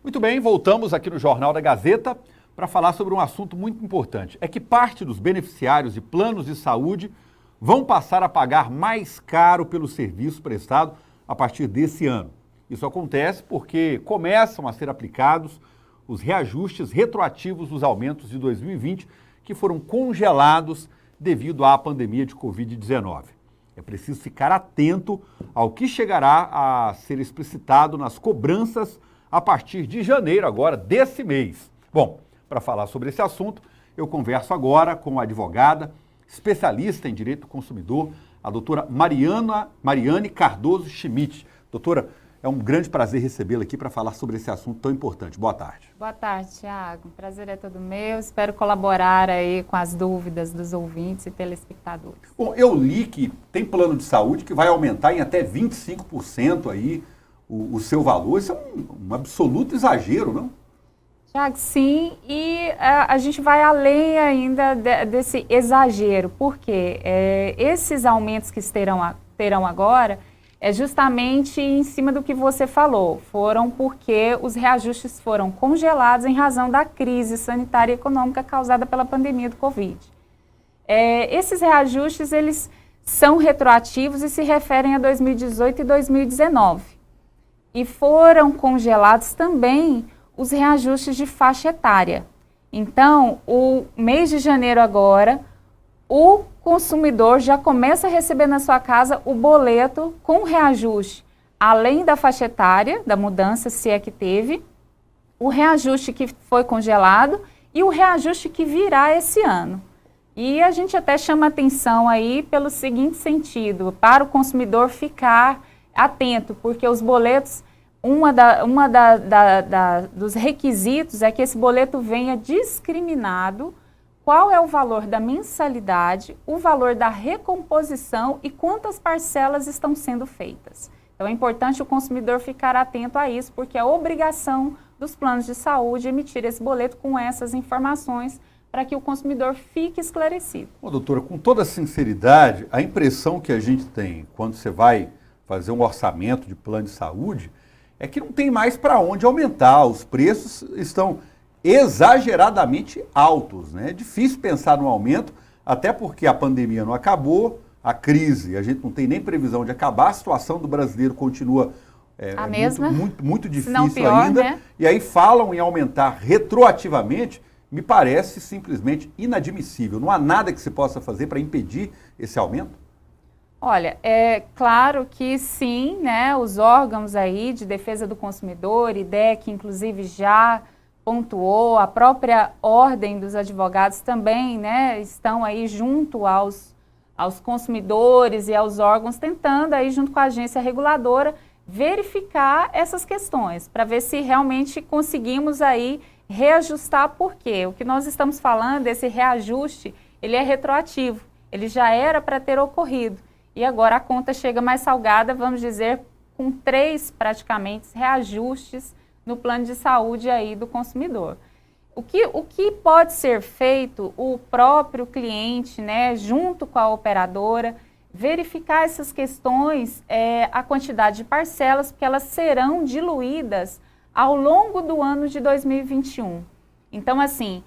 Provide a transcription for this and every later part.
Muito bem, voltamos aqui no Jornal da Gazeta para falar sobre um assunto muito importante. É que parte dos beneficiários de planos de saúde vão passar a pagar mais caro pelo serviço prestado a partir desse ano. Isso acontece porque começam a ser aplicados os reajustes retroativos dos aumentos de 2020 que foram congelados devido à pandemia de Covid-19. É preciso ficar atento ao que chegará a ser explicitado nas cobranças a partir de janeiro agora desse mês. Bom, para falar sobre esse assunto, eu converso agora com a advogada, especialista em direito do consumidor, a doutora Mariane Cardoso Schmidt. Doutora, é um grande prazer recebê-la aqui para falar sobre esse assunto tão importante. Boa tarde. Boa tarde, Thiago. O prazer é todo meu. Espero colaborar aí com as dúvidas dos ouvintes e telespectadores. Bom, eu li que tem plano de saúde que vai aumentar em até 25% aí o seu valor. Isso é um absoluto exagero, não? Tiago, sim, e a gente vai além ainda desse exagero, porque esses aumentos que terão agora é justamente em cima do que você falou, foram porque os reajustes foram congelados em razão da crise sanitária e econômica causada pela pandemia do Covid. Esses reajustes, eles são retroativos e se referem a 2018 e 2019. E foram congelados também os reajustes de faixa etária. Então, o mês de janeiro agora, o consumidor já começa a receber na sua casa o boleto com reajuste, além da faixa etária, da mudança, se é que teve, o reajuste que foi congelado e o reajuste que virá esse ano. E a gente até chama atenção aí pelo seguinte sentido, para o consumidor ficar atento, porque os boletos, dos requisitos é que esse boleto venha discriminado qual é o valor da mensalidade, o valor da recomposição e quantas parcelas estão sendo feitas. Então é importante o consumidor ficar atento a isso, porque é obrigação dos planos de saúde emitir esse boleto com essas informações para que o consumidor fique esclarecido. Bom, doutora, com toda sinceridade, a impressão que a gente tem quando você vai fazer um orçamento de plano de saúde é que não tem mais para onde aumentar, os preços estão exageradamente altos, né? É difícil pensar no aumento, até porque a pandemia não acabou, a crise, a gente não tem nem previsão de acabar, a situação do brasileiro continua a mesma, muito difícil não pior, ainda, né? E aí falam em aumentar retroativamente, me parece simplesmente inadmissível. Não há nada que se possa fazer para impedir esse aumento? Olha, é claro que sim, né? Os órgãos aí de defesa do consumidor, IDEC, inclusive já pontuou, a própria ordem dos advogados também, né, estão aí junto aos consumidores e aos órgãos, tentando aí junto com a agência reguladora verificar essas questões, para ver se realmente conseguimos aí reajustar, porque o que nós estamos falando, esse reajuste, ele é retroativo, ele já era para ter ocorrido, e agora a conta chega mais salgada, vamos dizer, com 3 praticamente reajustes no plano de saúde aí do consumidor. O que pode ser feito, o próprio cliente, né, junto com a operadora, verificar essas questões, a quantidade de parcelas, porque elas serão diluídas ao longo do ano de 2021. Então, assim,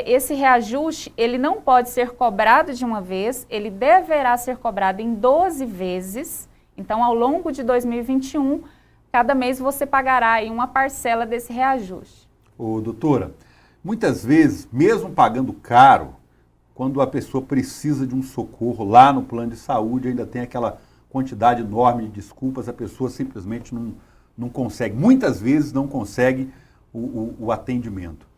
esse reajuste, ele não pode ser cobrado de uma vez, ele deverá ser cobrado em 12 vezes. Então, ao longo de 2021, cada mês você pagará aí uma parcela desse reajuste. Ô, doutora, muitas vezes, mesmo pagando caro, quando a pessoa precisa de um socorro lá no plano de saúde, ainda tem aquela quantidade enorme de desculpas, a pessoa simplesmente não consegue, muitas vezes não consegue o atendimento.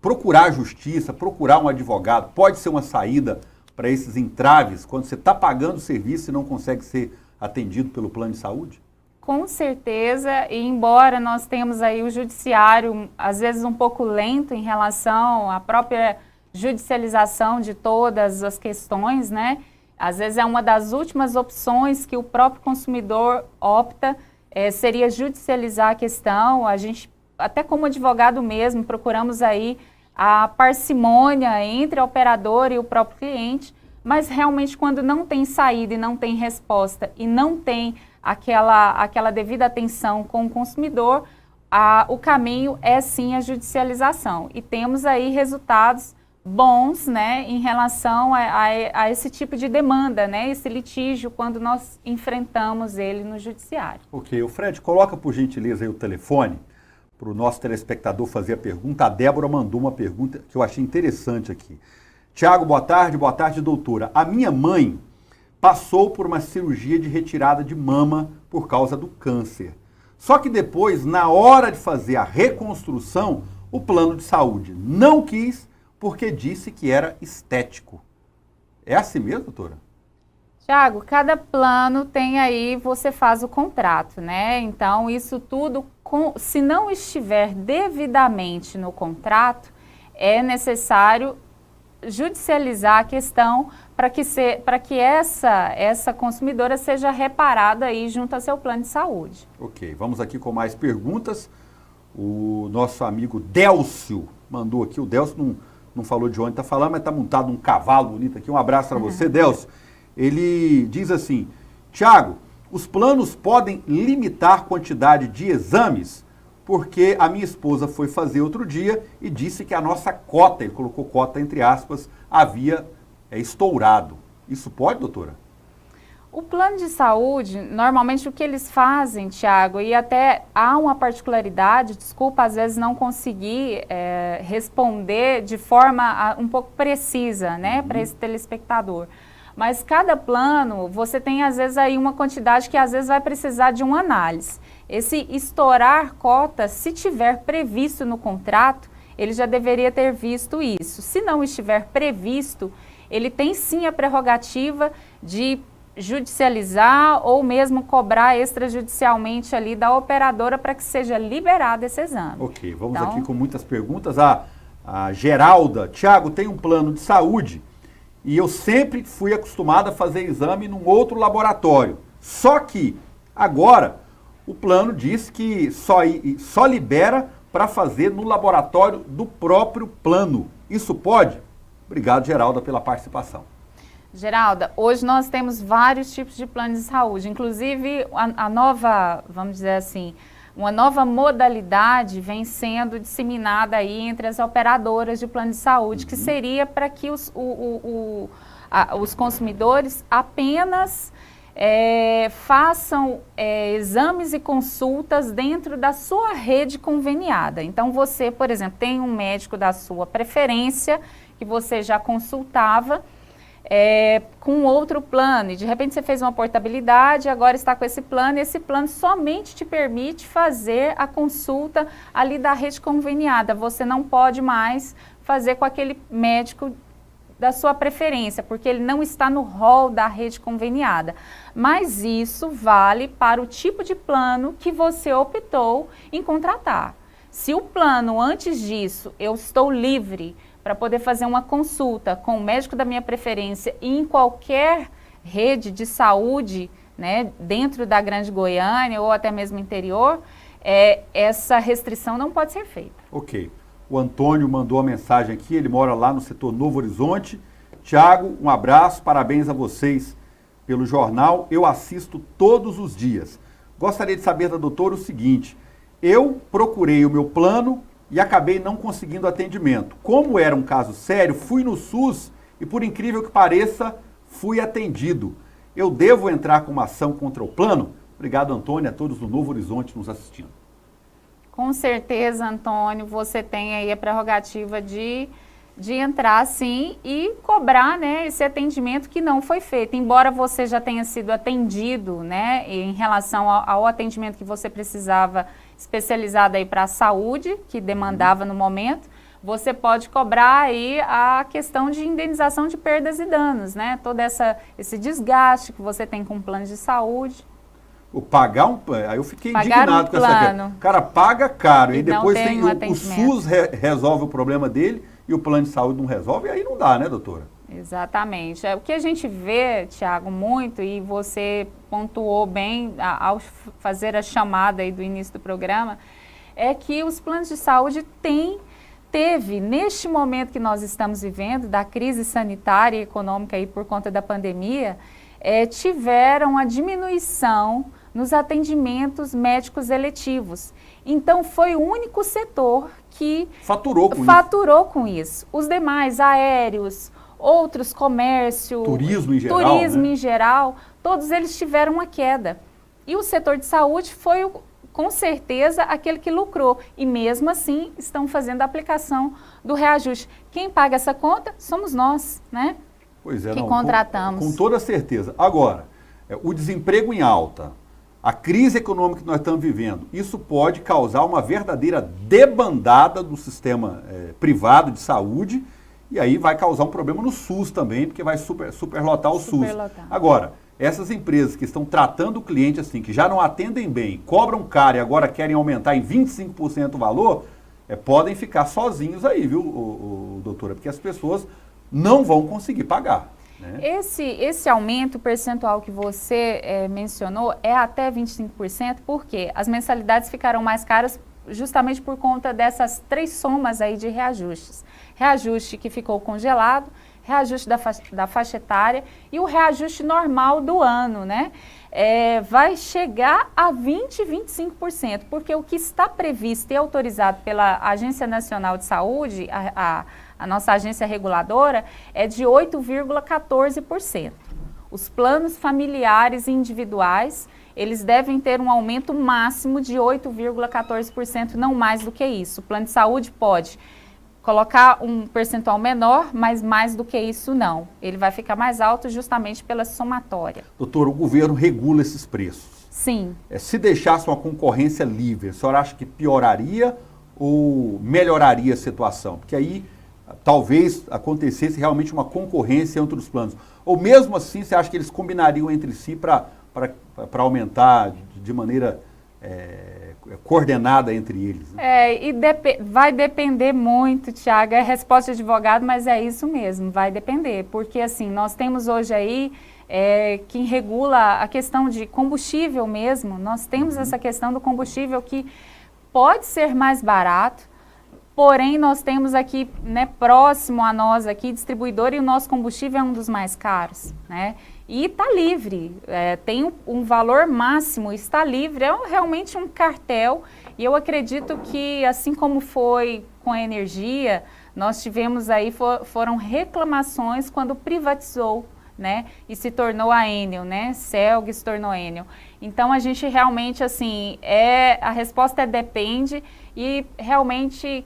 Procurar a justiça, procurar um advogado, pode ser uma saída para esses entraves, quando você está pagando o serviço e não consegue ser atendido pelo plano de saúde? Com certeza, e embora nós tenhamos aí o judiciário, às vezes um pouco lento em relação à própria judicialização de todas as questões, né? Às vezes é uma das últimas opções que o próprio consumidor opta, seria judicializar a questão. A gente, até como advogado mesmo, procuramos aí a parcimônia entre a operadora e o próprio cliente, mas realmente quando não tem saída e não tem resposta e não tem aquela devida atenção com o consumidor, o caminho é sim a judicialização. E temos aí resultados bons, né, em relação a esse tipo de demanda, né, esse litígio, quando nós enfrentamos ele no judiciário. Ok. O Fred, coloca por gentileza aí o telefone para o nosso telespectador fazer a pergunta. A Débora mandou uma pergunta que eu achei interessante aqui. Tiago, boa tarde, doutora. A minha mãe passou por uma cirurgia de retirada de mama por causa do câncer. Só que depois, na hora de fazer a reconstrução, o plano de saúde não quis porque disse que era estético. É assim mesmo, doutora? Tiago, cada plano tem aí, você faz o contrato, né? Então, isso tudo, se não estiver devidamente no contrato, é necessário judicializar a questão para que essa consumidora seja reparada aí junto ao seu plano de saúde. Ok, vamos aqui com mais perguntas. O nosso amigo Délcio mandou aqui, o Délcio não falou de onde está falando, mas está montado num cavalo bonito aqui. Um abraço para você, Délcio. Ele diz assim, Tiago, os planos podem limitar a quantidade de exames, porque a minha esposa foi fazer outro dia e disse que a nossa cota, ele colocou cota entre aspas, havia estourado. Isso pode, doutora? O plano de saúde, normalmente o que eles fazem, Tiago, e até há uma particularidade, desculpa às vezes não conseguir responder de forma um pouco precisa, né, para esse telespectador. Mas cada plano, você tem às vezes aí uma quantidade que às vezes vai precisar de uma análise. Esse estourar cota, se tiver previsto no contrato, ele já deveria ter visto isso. Se não estiver previsto, ele tem sim a prerrogativa de judicializar ou mesmo cobrar extrajudicialmente ali da operadora para que seja liberado esse exame. Ok, vamos aqui com muitas perguntas. A Geralda, Tiago, tem um plano de saúde e eu sempre fui acostumada a fazer exame num outro laboratório. Só que agora o plano diz que só libera para fazer no laboratório do próprio plano. Isso pode? Obrigado, Geralda, pela participação. Geralda, hoje nós temos vários tipos de planos de saúde, inclusive a nova, vamos dizer assim, uma nova modalidade vem sendo disseminada aí entre as operadoras de plano de saúde, que seria para que os consumidores apenas façam exames e consultas dentro da sua rede conveniada. Então você, por exemplo, tem um médico da sua preferência que você já consultava com outro plano e de repente você fez uma portabilidade, agora está com esse plano e esse plano somente te permite fazer a consulta ali da rede conveniada. Você não pode mais fazer com aquele médico da sua preferência, porque ele não está no rol da rede conveniada. Mas isso vale para o tipo de plano que você optou em contratar. Se o plano, antes disso, eu estou livre para poder fazer uma consulta com o médico da minha preferência e em qualquer rede de saúde, né, dentro da Grande Goiânia ou até mesmo interior, essa restrição não pode ser feita. Ok. O Antônio mandou a mensagem aqui, ele mora lá no setor Novo Horizonte. Tiago, um abraço, parabéns a vocês pelo jornal, eu assisto todos os dias. Gostaria de saber da doutora o seguinte, eu procurei o meu plano e acabei não conseguindo atendimento. Como era um caso sério, fui no SUS e, por incrível que pareça, fui atendido. Eu devo entrar com uma ação contra o plano? Obrigado, Antônio, a todos do Novo Horizonte nos assistindo. Com certeza, Antônio, você tem aí a prerrogativa de entrar, sim, e cobrar, né, esse atendimento que não foi feito. Embora você já tenha sido atendido, né, em relação ao atendimento que você precisava, especializado aí para a saúde, que demandava no momento, você pode cobrar aí a questão de indenização de perdas e danos, né, todo esse desgaste que você tem com o plano de saúde. Aí eu fiquei indignado com essa questão. O cara paga caro e depois tem o SUS resolve o problema dele e o plano de saúde não resolve, e aí não dá, né, doutora? Exatamente. O que a gente vê, Tiago, muito, e você pontuou bem ao fazer a chamada aí do início do programa, é que os planos de saúde teve, neste momento que nós estamos vivendo, da crise sanitária e econômica aí por conta da pandemia, tiveram a diminuição nos atendimentos médicos eletivos. Então, foi o único setor que faturou com isso. Os demais, aéreos, outros, comércio, turismo em geral, todos eles tiveram uma queda. E o setor de saúde foi, com certeza, aquele que lucrou. E mesmo assim, estão fazendo a aplicação do reajuste. Quem paga essa conta somos nós, né? Pois é, que contratamos. Com toda certeza. Agora, o desemprego em alta, a crise econômica que nós estamos vivendo, isso pode causar uma verdadeira debandada do sistema privado de saúde, e aí vai causar um problema no SUS também, porque vai superlotar o SUS. Agora, essas empresas que estão tratando o cliente assim, que já não atendem bem, cobram caro e agora querem aumentar em 25% o valor, podem ficar sozinhos aí, viu, doutora? Porque as pessoas não vão conseguir pagar. Né? Esse aumento percentual que você mencionou é até 25%, porque as mensalidades ficarão mais caras justamente por conta dessas 3 somas aí de reajustes. Reajuste que ficou congelado, reajuste da faixa etária e o reajuste normal do ano, né? Vai chegar a 20%, porque o que está previsto e autorizado pela Agência Nacional de Saúde, a nossa agência reguladora, é de 8,14%. Os planos familiares e individuais, eles devem ter um aumento máximo de 8,14%, não mais do que isso. O plano de saúde pode colocar um percentual menor, mas mais do que isso não. Ele vai ficar mais alto justamente pela somatória. Doutor, o governo regula esses preços. Sim. Se deixasse uma concorrência livre, a senhora acha que pioraria ou melhoraria a situação? Porque aí talvez acontecesse realmente uma concorrência entre os planos. Ou mesmo assim, você acha que eles combinariam entre si para aumentar de maneira coordenada entre eles? Né? Vai depender muito, Tiago, é resposta de advogado, mas é isso mesmo, vai depender, porque assim, nós temos hoje aí quem regula a questão de combustível mesmo, nós temos essa questão do combustível que pode ser mais barato, porém nós temos aqui, né, próximo a nós aqui, distribuidor, e o nosso combustível é um dos mais caros, né? E está livre, tem um valor máximo, está livre, é realmente um cartel, e eu acredito que, assim como foi com a energia, nós tivemos aí, foram reclamações quando privatizou, né, e se tornou a Enel, né, Celg se tornou Enel. Então, a gente realmente, assim, a resposta depende, e realmente,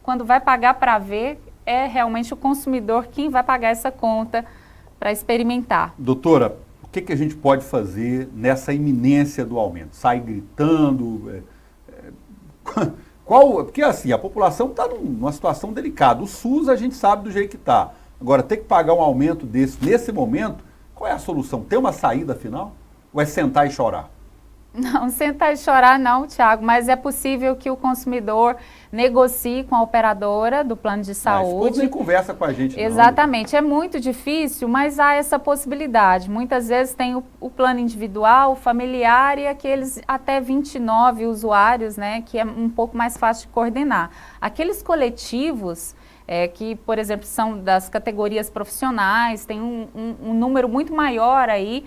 quando vai pagar para ver, é realmente o consumidor quem vai pagar essa conta, para experimentar. Doutora, o que a gente pode fazer nessa iminência do aumento? Sai gritando? Porque assim, a população está numa situação delicada. O SUS a gente sabe do jeito que está. Agora, ter que pagar um aumento desse nesse momento, qual é a solução? Tem uma saída final? Ou é sentar e chorar? Não, sentar e chorar não, Tiago, mas é possível que o consumidor negocie com a operadora do plano de saúde. Mas nem conversa com a gente. Exatamente, não. É muito difícil, mas há essa possibilidade. Muitas vezes tem o plano individual, o familiar e aqueles até 29 usuários, né, que é um pouco mais fácil de coordenar. Aqueles coletivos que, por exemplo, são das categorias profissionais, tem um número muito maior aí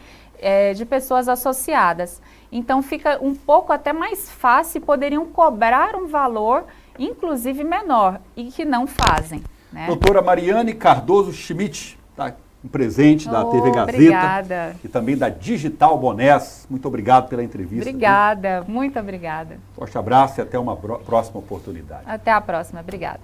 de pessoas associadas. Então, fica um pouco até mais fácil, poderiam cobrar um valor, inclusive menor, e que não fazem. Né? Doutora Mariane Cardoso Schmidt, tá, um presente da TV Gazeta. Obrigada. E também da Digital Bonés. Muito obrigado pela entrevista. Obrigada, muito obrigada. Forte abraço e até uma próxima oportunidade. Até a próxima, obrigada.